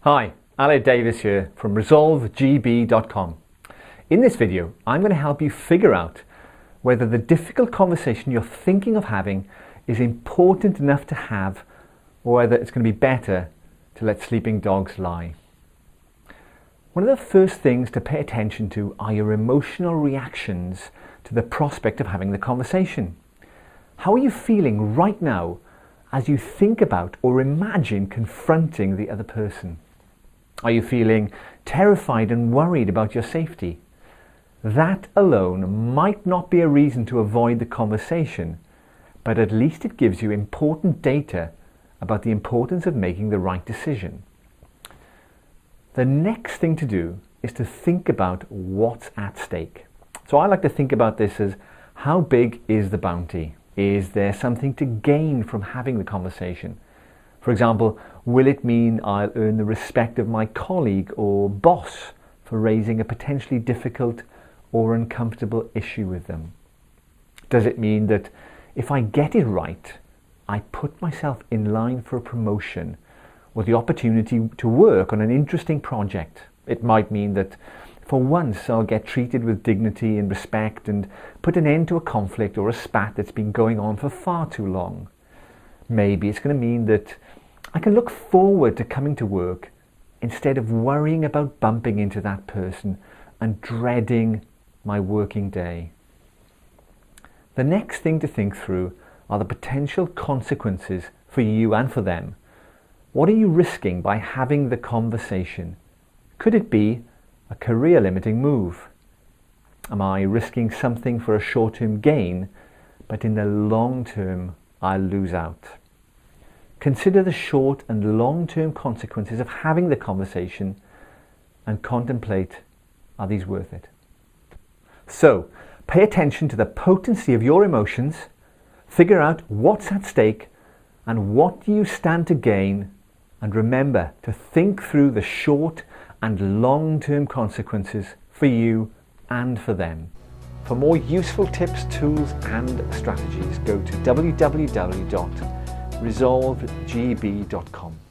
Hi, Ale Davis here from ResolveGB.com. In this video, I'm going to help you figure out whether the difficult conversation you're thinking of having is important enough to have, or whether it's going to be better to let sleeping dogs lie. One of the first things to pay attention to are your emotional reactions to the prospect of having the conversation. How are you feeling right now as you think about or imagine confronting the other person? Are you feeling terrified and worried about your safety? That alone might not be a reason to avoid the conversation, but at least it gives you important data about the importance of making the right decision. The next thing to do is to think about what's at stake. So I like to think about this as, how big is the bounty? Is there something to gain from having the conversation? For example, will it mean I'll earn the respect of my colleague or boss for raising a potentially difficult or uncomfortable issue with them? Does it mean that if I get it right, I put myself in line for a promotion or the opportunity to work on an interesting project? It might mean that for once I'll get treated with dignity and respect and put an end to a conflict or a spat that's been going on for far too long. Maybe it's going to mean that I can look forward to coming to work instead of worrying about bumping into that person and dreading my working day. The next thing to think through are the potential consequences for you and for them. What are you risking by having the conversation? Could it be a career-limiting move? Am I risking something for a short-term gain, but in the long term I'll lose out? Consider the short and long-term consequences of having the conversation and contemplate, are these worth it? So, pay attention to the potency of your emotions, figure out what's at stake and what do you stand to gain, and remember to think through the short and long-term consequences for you and for them. For more useful tips, tools and strategies, go to www.resolvegb.com.